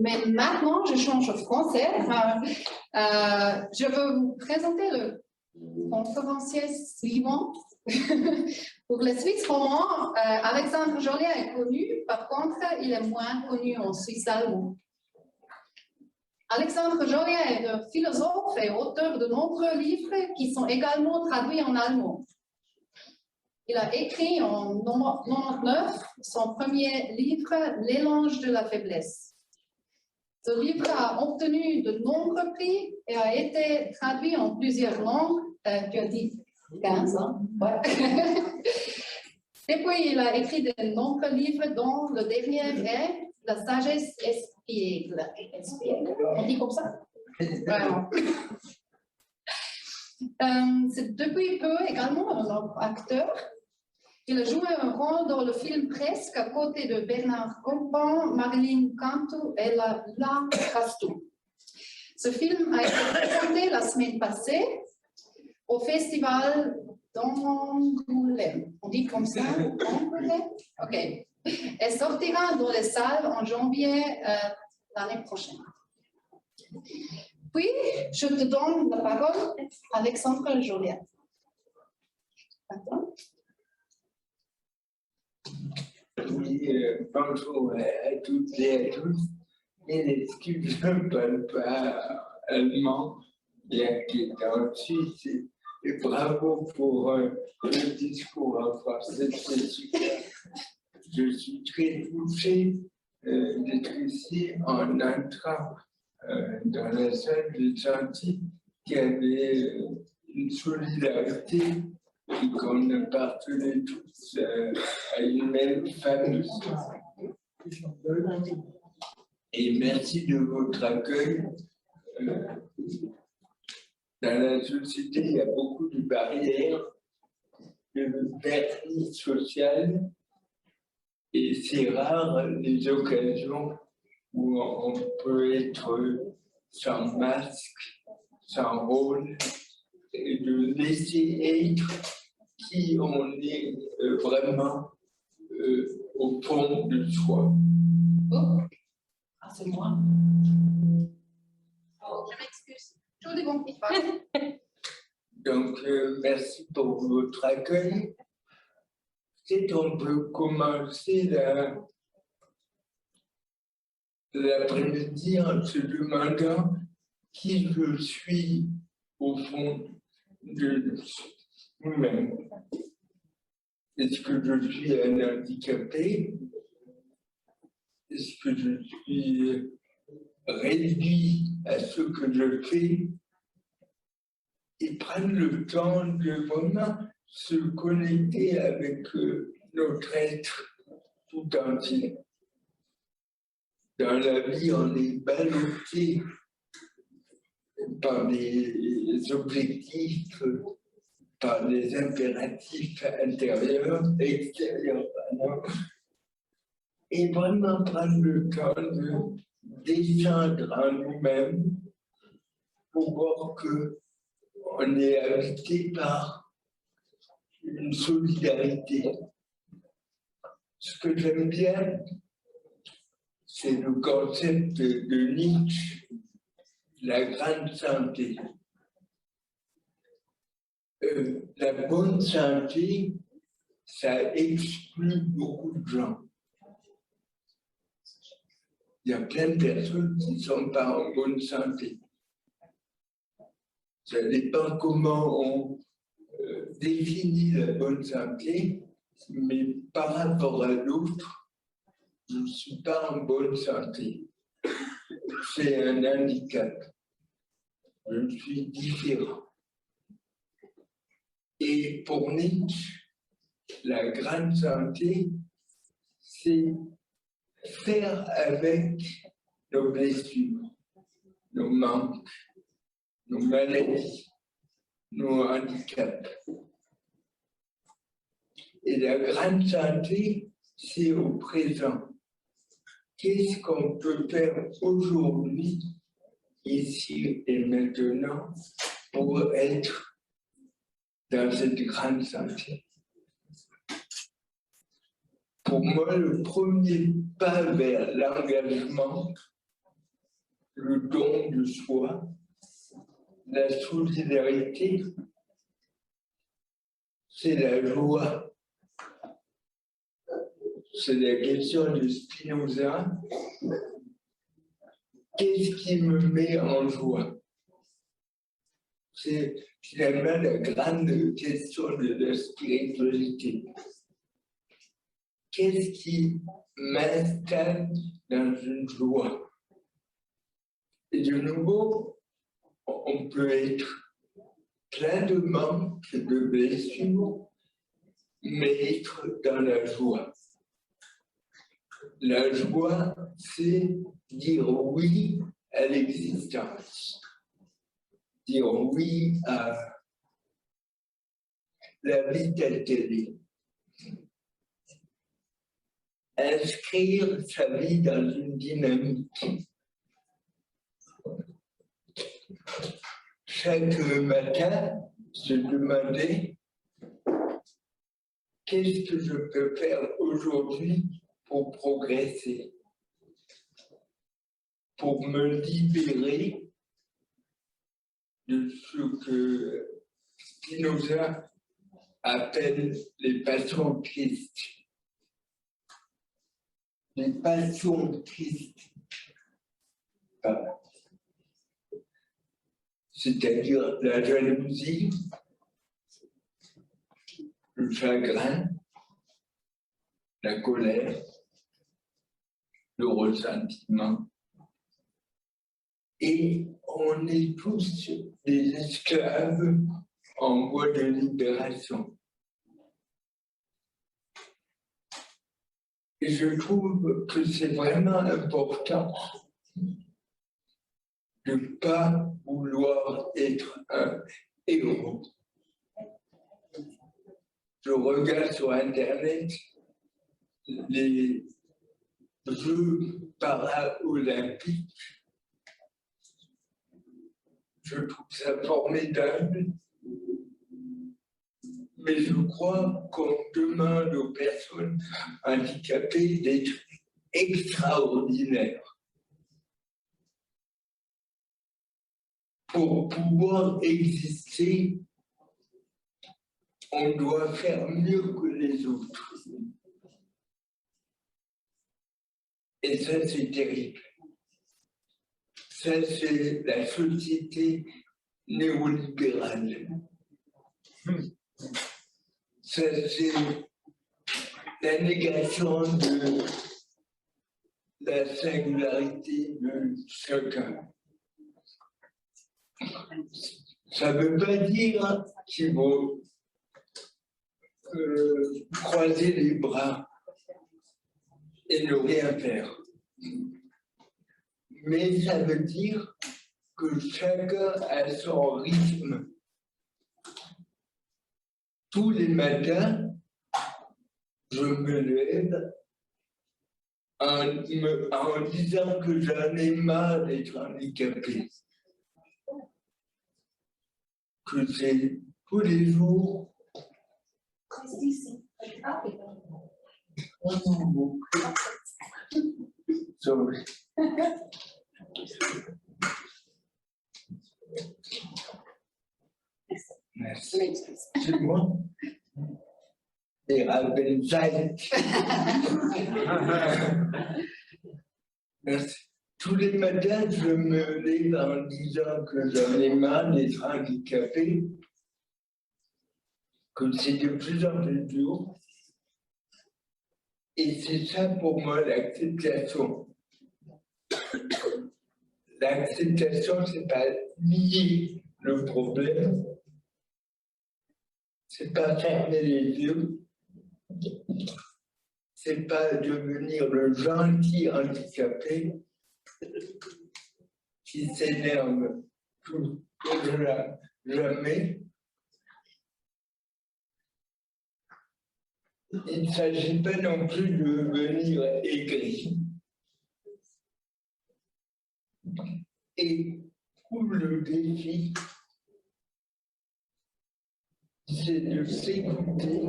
Mais maintenant, je change au français. Je veux vous présenter le conférencier suivant. Pour les Suisses romands, Alexandre Joliat est connu, par contre, il est moins connu en Suisse allemand. Alexandre Joliat est un philosophe et auteur de nombreux livres qui sont également traduits en allemand. Il a écrit en 1999 son premier livre, L'éloge de la faiblesse. Ce livre a obtenu de nombreux prix et a été traduit en plusieurs langues. Tu as dit 15 ans. Ouais. Depuis, il a écrit de nombreux livres, dont le dernier est La sagesse espiègle. On dit comme ça? Vraiment. C'est depuis peu également un acteur. Il a joué un rôle dans le film Presque à côté de Bernard Campan, Marilyn Cantu et La Castou. Ce film a été présenté la semaine passée au festival d'Angoulême. On dit comme ça? Angoulême? OK. Et sortira dans les salles en janvier l'année prochaine. Puis, je te donne la parole, Alexandre Joliat. Attends. Oui, bonjour à toutes et à tous. Et excuse, je ne parle pas allemand, bien qu'étant en Suisse. Et bravo pour le discours en français, c'est super. Je suis très touché d'être ici en entrant dans la salle. J'ai senti qu'il y avait une solidarité et qu'on appartenait tous à une même famille. Et merci de votre accueil. Dans la société, il y a beaucoup de barrières, de vernis social, et c'est rare les occasions où on peut être sans masque, sans rôle, et de laisser être qui on est vraiment au fond de soi. Oh, c'est moi. Oh, je m'excuse. Entschuldigung, ich weiß. Donc, merci pour votre accueil. Peut-être on peut commencer l'après-midi en se demandant qui je suis au fond de nous-mêmes. Est-ce que je suis un handicapé? Est-ce que je suis réduit à ce que je fais? Et prendre le temps de vraiment se connecter avec notre être tout entier. Dans la vie, on est ballotté par des objectifs, par des impératifs intérieurs, extérieurs, pardon. Et vraiment prendre le temps de descendre en nous-mêmes pour voir qu'on est habité par une solidarité. Ce que j'aime bien, c'est le concept de Nietzsche, la grande santé. La bonne santé, ça exclut beaucoup de gens. Il y a plein de personnes qui ne sont pas en bonne santé. Ça dépend comment on définit la bonne santé, mais par rapport à l'autre, je ne suis pas en bonne santé. C'est un handicap. Je suis différent. Et pour Nietzsche, la grande santé, c'est faire avec nos blessures, nos manques, nos maladies, nos handicaps. Et la grande santé, c'est au présent. Qu'est-ce qu'on peut faire aujourd'hui, ici et maintenant, pour être dans cette grande santé? Pour moi, le premier pas vers l'engagement, le don de soi, la solidarité, c'est la joie. C'est la question de Spinoza. Qu'est-ce qui me met en joie? C'est finalement la grande question de la spiritualité. Qu'est-ce qui m'installe dans une joie? Et de nouveau, on peut être plein de manques, de blessures, mais être dans la joie. La joie, c'est dire oui à l'existence, dire oui à la vie telle qu'elle est. Inscrire sa vie dans une dynamique. Chaque matin, se demander qu'est-ce que je peux faire aujourd'hui pour progresser, pour me libérer de ce que Spinoza appelle les passions tristes. Les passions tristes, c'est-à-dire la jalousie, le chagrin, la colère, le ressentiment. Et on est tous des esclaves en voie de libération. Et je trouve que c'est vraiment important de ne pas vouloir être un héros. Je regarde sur Internet les Jeux para-olympiques. Je trouve ça formidable. Mais je crois qu'on demande aux personnes handicapées d'être extraordinaires. Pour pouvoir exister, on doit faire mieux que les autres. Et ça, c'est terrible. Ça, c'est la société néolibérale. Ça, c'est la négation de la singularité de chacun. Ça ne veut pas dire qu'il faut croiser les bras et ne rien faire. Mais ça veut dire que chacun a son rythme. Tous les matins, je me lève en disant que j'en ai marre d'être handicapé. Que c'est tous les jours. Sorry. Merci. C'est moi. Et merci. Tous les matins, je me lève en disant que j'en ai marre d'être handicapé, que c'est de plus en plus dur. Et c'est ça pour moi l'acceptation. L'acceptation, c'est pas nier le problème, c'est pas fermer les yeux, c'est pas devenir le gentil handicapé qui s'énerve tout jamais. Il ne s'agit pas non plus de devenir aigri. Et tout le défi, c'est de s'écouter,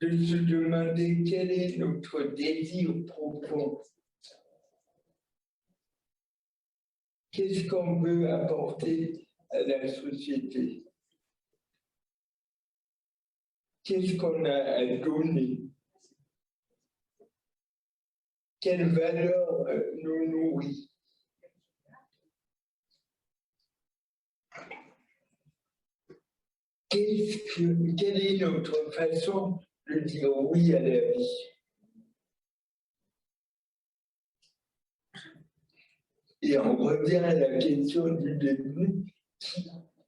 de se demander quel est notre désir profond, de se demander quelle est notre qu'est-ce qu'on veut apporter à la société? Qu'est-ce qu'on a à donner? Quelle valeur nous nourrit? Quelle est notre façon de dire oui à la vie? Et on revient à la question du début,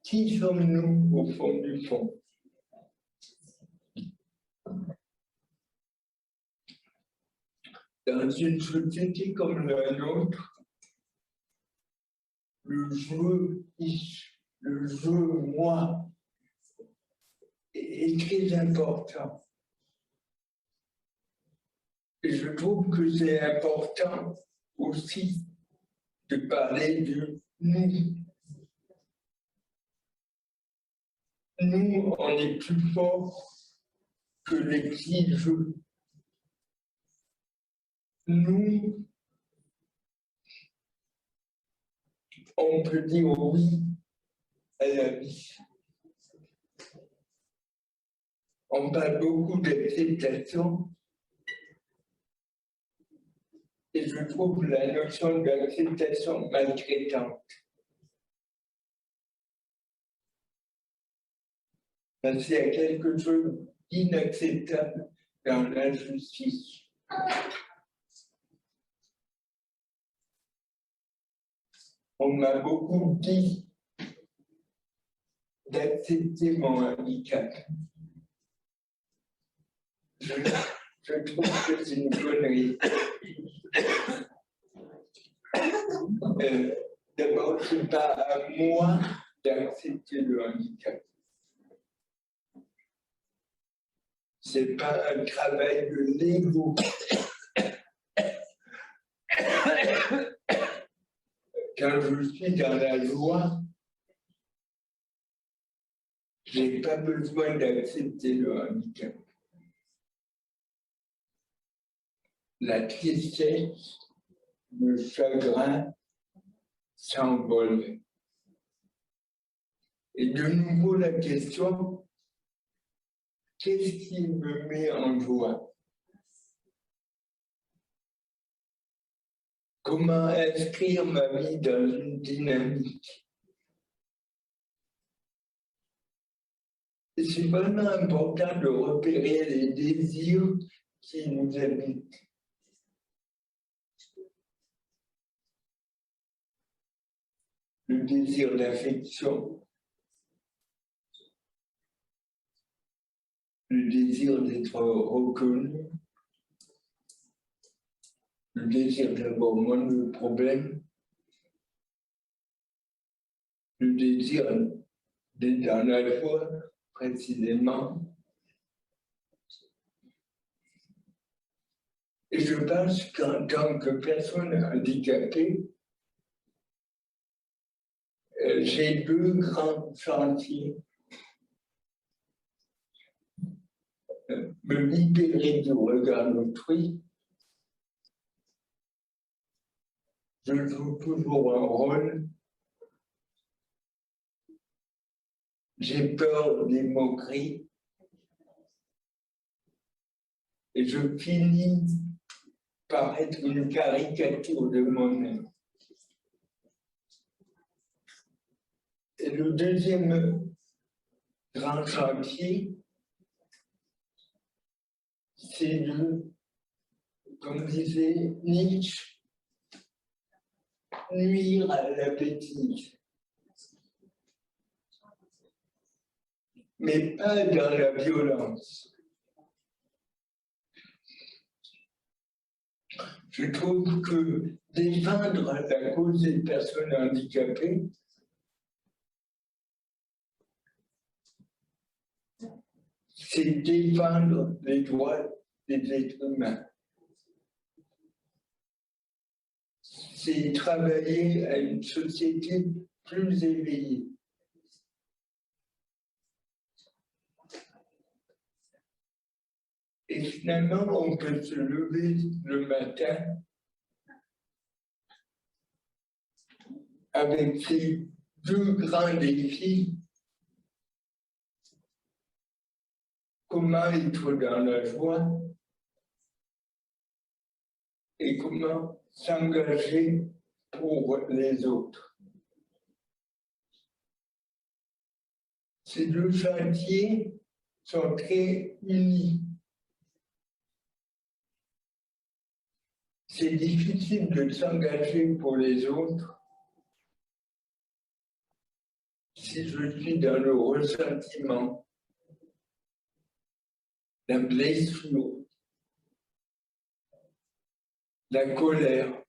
qui sommes-nous au fond du fond? Dans une société comme la nôtre, le jeu moi est très important. Et je trouve que c'est important aussi de parler de nous. Nous, on est plus fort que les petits jeux. Nous, on peut dire oui à la vie. On parle beaucoup d'acceptation. Et je trouve la notion d'acceptation maltraitante. Parce qu'il y a quelque chose d'inacceptable dans l'injustice. On m'a beaucoup dit d'accepter mon handicap. Je trouve que c'est une connerie. D'abord, ce n'est pas à moi d'accepter le handicap. Ce n'est pas un travail de l'ego. Quand je suis dans la joie, je n'ai pas besoin d'accepter le handicap. La tristesse, le chagrin s'envolent. Et de nouveau la question, qu'est-ce qui me met en joie? Comment inscrire ma vie dans une dynamique? Et c'est vraiment important de repérer les désirs qui nous habitent. Le désir d'affection, le désir d'être reconnu, le désir d'avoir moins de problèmes, le désir d'être dans la joie, précisément. Et je pense qu'en tant que personne handicapée, j'ai deux grands chantiers. Me libérer du regard d'autrui. Je joue toujours un rôle. J'ai peur des moqueries. Et je finis par être une caricature de moi-même. Et le deuxième grand chantier, c'est de, comme disait Nietzsche, nuire à la bêtise. Mais pas dans la violence. Je trouve que défendre la cause des personnes handicapées, c'est défendre les droits des êtres humains. C'est travailler à une société plus éveillée. Et finalement, on peut se lever le matin avec ces deux grands défis, comment être dans la joie et comment s'engager pour les autres. Ces deux chantiers sont très unis. C'est difficile de s'engager pour les autres si je suis dans le ressentiment, la blessure, la colère.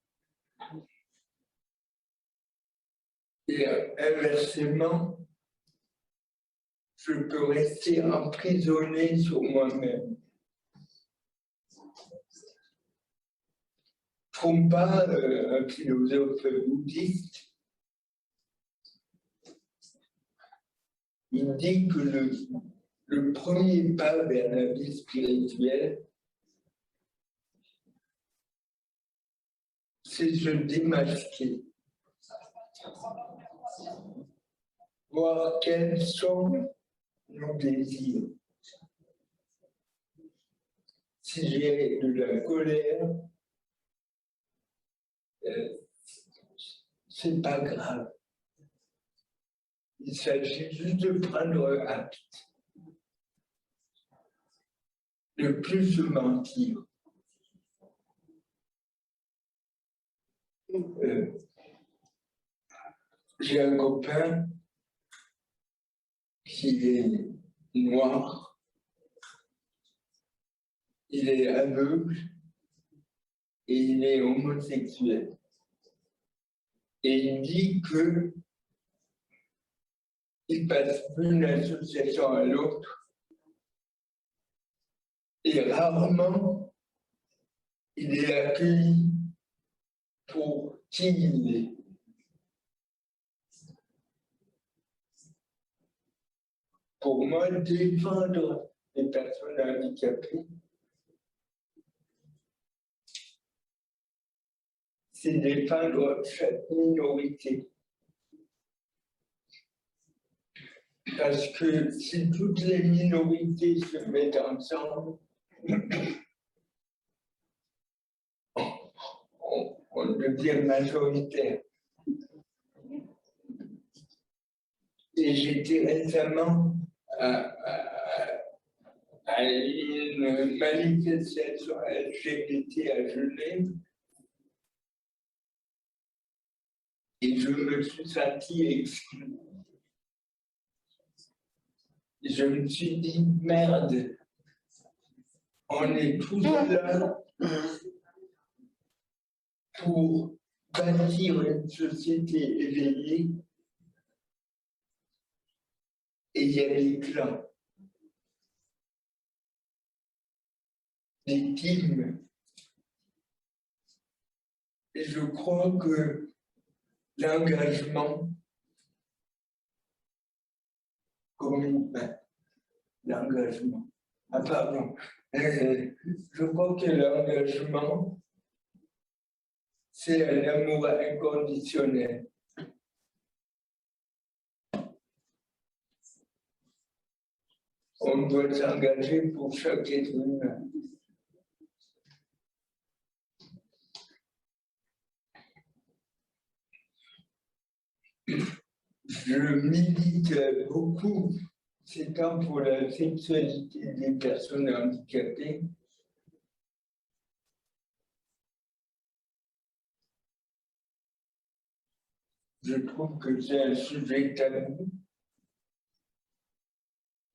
Et inversement, je peux rester emprisonné sur moi-même. Trungpa, un philosophe bouddhiste, il dit que le premier pas vers la vie spirituelle, c'est se démasquer. Voir quels sont nos désirs. Si j'ai de la colère, c'est pas grave. Il s'agit juste de prendre acte, de plus se mentir. J'ai un copain qui est noir, il est aveugle et il est homosexuel. Et il dit que il passe d'une association à l'autre et rarement il est accueilli pour qui il est. Pour moi, défendre les personnes handicapées, c'est défendre chaque minorité. Parce que si toutes les minorités se mettent ensemble, on devient majoritaire. Et j'étais récemment à une manifestation LGBT à Genève et je me suis senti exclu. Je me suis dit, merde, on est tous là pour bâtir une société éveillée et il y a des clans, des teams. Et je crois que l'engagement, l'engagement. Ah pardon. Je crois que l'engagement, c'est un amour inconditionnel. On doit s'engager pour chaque être humain. Je milite beaucoup ces temps pour la sexualité des personnes handicapées. Je trouve que c'est un sujet tabou.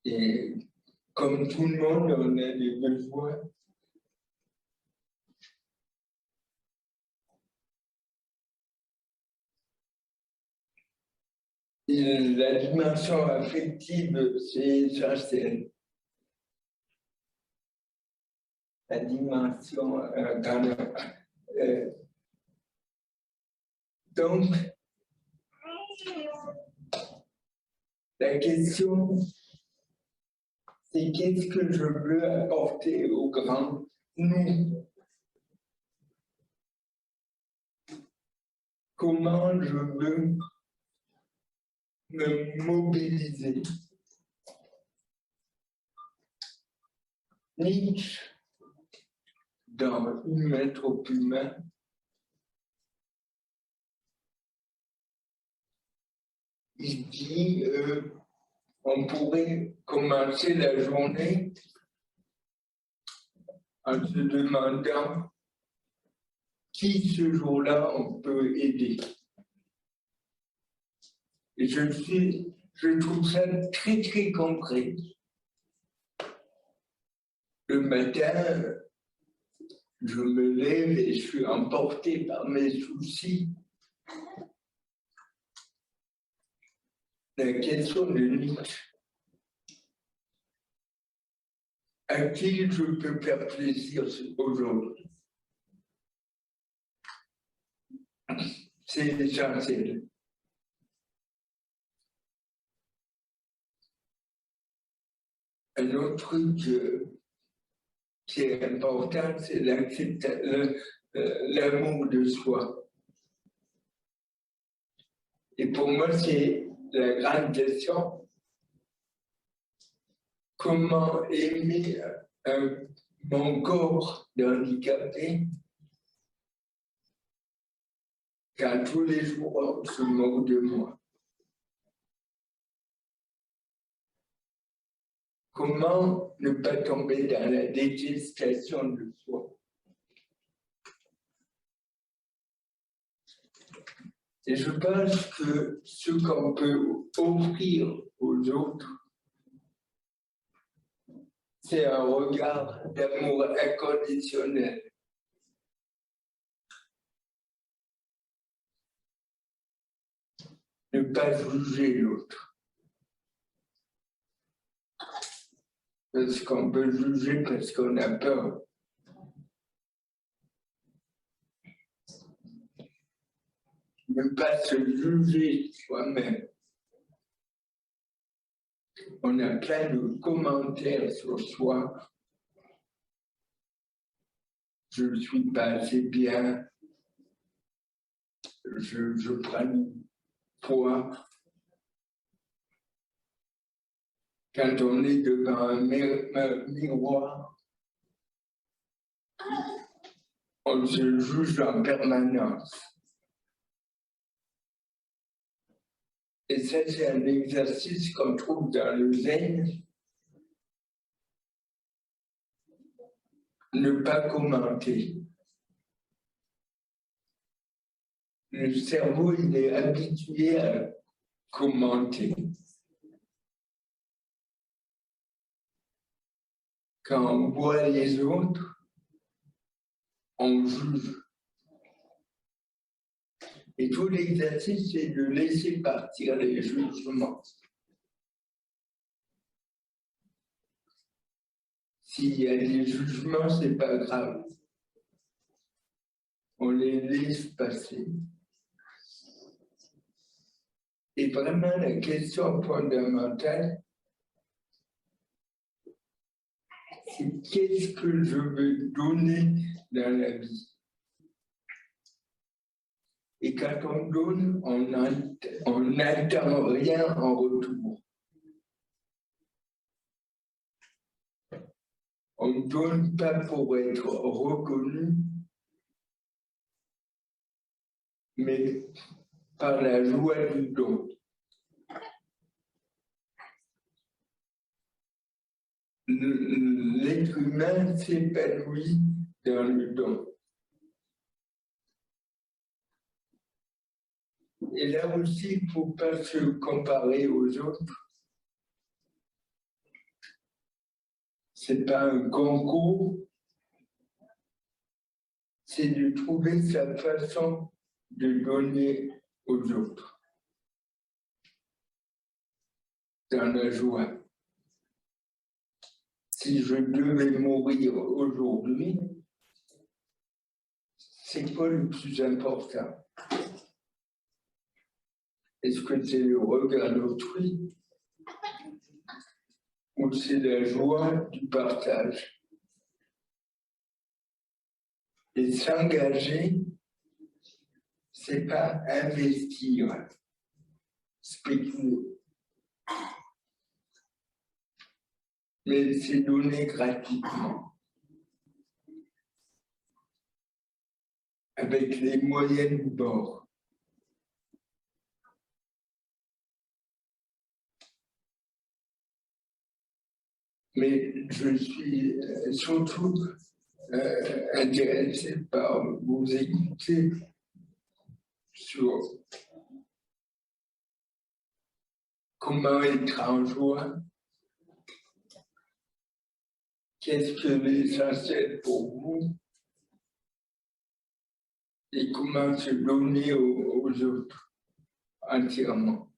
Et comme tout le monde, on a des besoins. Et la dimension affective, c'est essentiel. La dimension donc, la question, c'est qu'est-ce que je veux apporter au grand nous? comment je veux me mobiliser. Nietzsche, dans Humain trop humain, il dit on pourrait commencer la journée en se demandant qui ce jour-là on peut aider. Et je trouve ça très très concret. Le matin, je me lève et je suis emporté par mes soucis. La question de Nietzsche. À qui je peux faire plaisir aujourd'hui? C'est essentiel. Un autre truc qui est important, c'est l'amour de soi. Et pour moi, c'est la grande question. Comment aimer mon corps d'handicapé quand tous les jours on se moque de moi? Comment ne pas tomber dans la détestation de soi? Et je pense que ce qu'on peut offrir aux autres, c'est un regard d'amour inconditionnel. Ne pas juger l'autre. Parce qu'on peut juger parce qu'on a peur. Ne pas se juger soi-même. On a plein de commentaires sur soi. Je ne suis pas assez bien. Je prends du poids. Quand on est devant un miroir, on se juge en permanence. Et ça, c'est un exercice qu'on trouve dans le zen. Ne pas commenter. Le cerveau, il est habitué à commenter. Quand on voit les autres, on juge. Et tout l'exercice, c'est de laisser partir les jugements. S'il y a des jugements, ce n'est pas grave. On les laisse passer. Et vraiment, la question fondamentale, c'est qu'est-ce que je veux donner dans la vie? Et quand on donne, on n'attend rien en retour. On ne donne pas pour être reconnu, mais par la joie du don. L'être humain s'épanouit dans le don. Et là aussi, il ne faut pas se comparer aux autres. Ce n'est pas un concours, c'est de trouver sa façon de donner aux autres. Dans la joie. Si je devais mourir aujourd'hui, c'est quoi le plus important? Est-ce que c'est le regard d'autrui ou c'est la joie du partage? Et s'engager, c'est pas investir, spéculer. Mais c'est donner gratuitement. Avec les moyens du bord. Mais je suis surtout intéressé par vous écouter sur comment être en joie, qu'est-ce que l'essentiel pour vous et comment se donner aux autres entièrement.